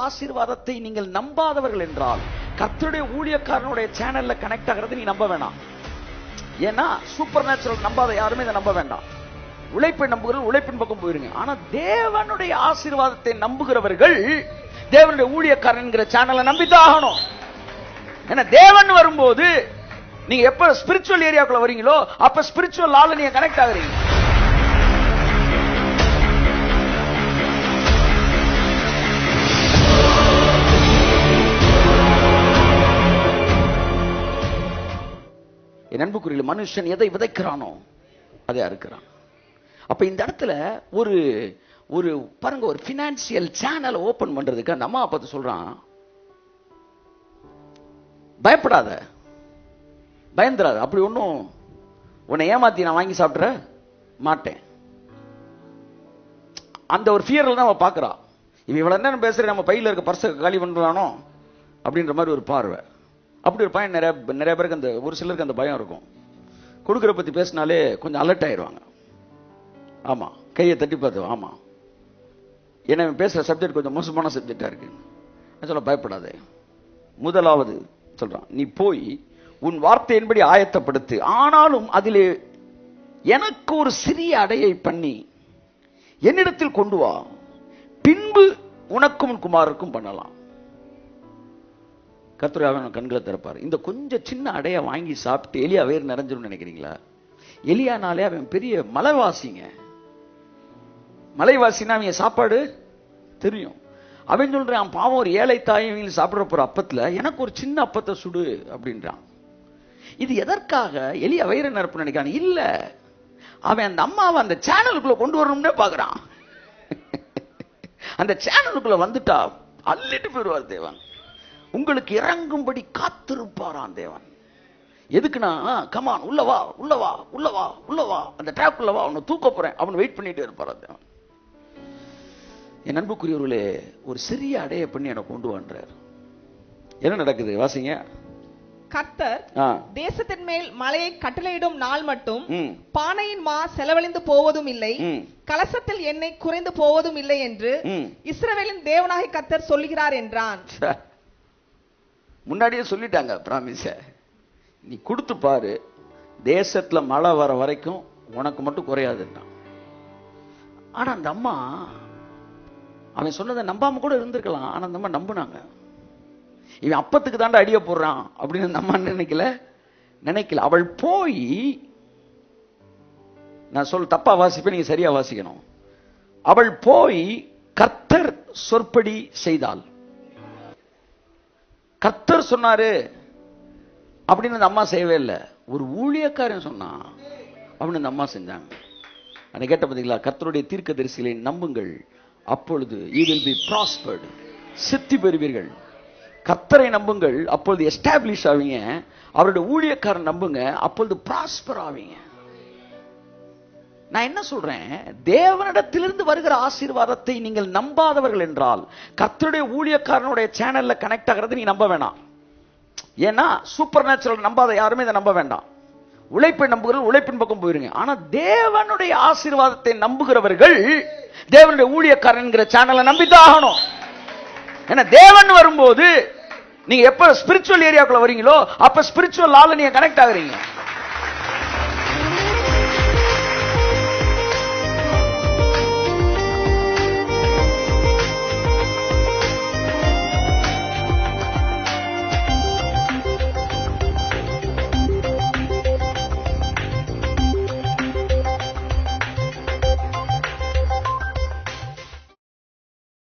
ஆசீர்வாதத்தை நீங்கள் நம்பாதவர்கள் என்றால் கர்த்தருடைய ஊழியக்காரனுடைய சேனல்ல கனெக்ட் ஆகிறது நீ நம்ப வேணாம். ஏன்னா சூப்பர் நேச்சுரல் நம்பாத யாருமே இதை நம்ப வேண்டாம். உழைப்பை நம்புகிறவர்கள் உழைப்பின் பக்கம் போயிருங்க. ஆனா தேவனுடைய ஆசீர்வாதத்தை நம்புகிறவர்கள் தேவனுடைய ஊழியக்காரன் என்கிற சேனலை நம்பித்தான் ஆகணும். ஏன்னா தேவன் வரும்போது நீங்க எப்ப ஸ்பிரிச்சுவல் ஏரியாக்குள்ள வரீங்களோ அப்ப ஸ்பிரிச்சுவல் ஆள நீங்க கனெக்ட் ஆகுறீங்க. என் அன்புக்குரிய மனுஷன் எதை விதைக்கிறானோ அதை அறுக்கிறான். அப்ப இந்த இடத்துல ஒரு ஒரு பாருங்க, ஒரு பினான்சியல் சேனல் ஓபன் பண்றதுக்கு அந்த அம்மா பார்த்து சொல்றான், பயப்படாத, பயந்துராத, அப்படி ஒன்னும் உன்னை ஏமாத்தி நான் வாங்கி சாப்பிட்ற மாட்டேன். அந்த ஒரு ஃபியர்ல தான் அவ பாக்குறா. இவன் இவ்வளவு நேரம் பேசுற நம்ம பையில இருக்க பர்ஸை காலி பண்றானோ அப்படின்ற மாதிரி ஒரு பார்வை. அப்படி ஒரு பயம் நிறைய பேருக்கு, அந்த ஒரு சிலருக்கு அந்த பயம் இருக்கும். கொடுக்குற பத்தி பேசினாலே கொஞ்சம் அலர்ட் ஆயிடுவாங்க. ஆமா, கையை தட்டி பார்த்து, ஆமா ஏன்னா பேசுற சப்ஜெக்ட் கொஞ்சம் மோசமான சப்ஜெக்டா இருக்கு. சொல்ல பயப்படாதே. முதலாவது சொல்றான், நீ போய் உன் வார்த்தையின்படி ஆயத்தப்படுத்து, ஆனாலும் அதிலே எனக்கு ஒரு சிறிய அடையை பண்ணி என்னிடத்தில் கொண்டு வா, பின்பு உனக்கும் உன் குமாரருக்கும் பண்ணலாம். கர்த்தர் கண்களை திறப்பார். இந்த கொஞ்சம் சின்ன அடைய வாங்கி சாப்பிட்டு எலியா வேறு நிறைஞ்சிரும் நினைக்கிறீங்களா? எலியானாலே அவன் பெரிய மலைவாசிங்க. மலைவாசினா அவங்க சாப்பாடு தெரியும். அவன் சொல்றான், பாவம் ஒரு ஏழை தாயும் சாப்பிட போற அப்பத்துல எனக்கு ஒரு சின்ன அப்பத்தை சுடு அப்படின்றான். இது எதற்காக? எலியா வயிறு நிரப்பு நினைக்கிறான். இல்ல, அவன் அந்த அம்மாவை அந்த சேனலுக்குள்ள கொண்டு வரணும்னே பாக்குறான். அந்த சேனலுக்குள்ள வந்துட்டா அள்ளிட்டு போயிடுவார் தேவன். உங்களுக்கு இறங்கும்படி காத்திருப்பாரான் தேவன். எதுக்குன்னா, கமான் உள்ளவா உள்ளவா உள்ளவா உள்ளவா, அந்த ட்ராப் உள்ளவா, அவனை தூக்க போறேன், அவனை வெயிட் பண்ணிட்டு இருப்பாரா தேவன். என் அன்புக்குரியவர்களே, ஒரு சிறிய அடைய பண்ணி எனக்கு கொண்டு வந்தார். என்ன நடக்குது வாசிங்க. கர்த்தர் தேசத்தின் மேல் மலையை கட்டளையிடும் நாள் மட்டும் பானையின் மா செலவழிந்து போவதும் இல்லை, கலசத்தில் எண்ணெய் குறைந்து போவதும் இல்லை என்று இஸ்ரவேலின் தேவனாகிய கர்த்தர் சொல்லுகிறார் என்றான். முன்னாடியே சொல்லிட்டாங்க பிராமிஸ. நீ கொடுத்து பாரு, தேசத்துல மழை வர வரைக்கும் உனக்கு மட்டும் குறையாதுன்றான். ஆனா அந்த அம்மா அவன் சொன்னதை நம்பாம கூட இருந்திருக்கலாம். ஆனா அந்த அம்மா நம்புனாங்க. இவன் அப்பத்துக்கு தாண்டா அடிய போடுறான் அப்படின்னு அந்த அம்மா நினைக்கல. அவள் போய், நான் சொல்ல தப்பா வாசிப்பேன், நீங்க சரியா வாசிக்கணும். அவள் போய் கர்த்தர் சொற்படி செய்தாள். கர்த்தர் சொன்னாரு அப்படின்னு அந்த அம்மா செய்யவே இல்லை. ஒரு ஊழியக்காரன் சொன்னான் அப்படின்னு அந்த அம்மா செஞ்சாங்க. அதை கேட்ட பார்த்தீங்களா? கர்த்தருடைய தீர்க்கதரிசிகளை நம்புங்கள், அப்பொழுது you will be prospered, சித்தி பெறுவீர்கள். கர்த்தரை நம்புங்கள், அப்பொழுது எஸ்டாப்ளிஷ் ஆவீங்க. அவருடைய ஊழியக்காரன் நம்புங்க, அப்பொழுது ப்ராஸ்பர் ஆவீங்க. நான் என்ன சொல்றேன், தேவனிடத்திலிருந்து வருகிற ஆசீர்வாதத்தை நீங்கள் நம்பாதவர்கள் என்றால் கர்த்தருடைய ஊழியக்காரனுடைய சேனல்ல கனெக்ட் ஆகிறது நீ நம்ப வேணாம். ஏன்னா சூப்பர் நேச்சுரல் நம்பாத யாருமே இதை நம்ப வேண்டாம். உழைப்பை நம்புகிறவர்கள் உழைப்பின் பக்கம் போயிருங்க. ஆனா தேவனுடைய ஆசீர்வாதத்தை நம்புகிறவர்கள் தேவனுடைய ஊழியக்காரன் என்கிற சேனலை நம்பித்தான் ஆகணும். ஏன்னா தேவன் வரும்போது நீங்க எப்ப ஸ்பிரிச்சுவல் ஏரியாக்குள்ள வரீங்களோ அப்ப ஸ்பிரிச்சுவல் ஆள நீங்க கனெக்ட் ஆகுறீங்க.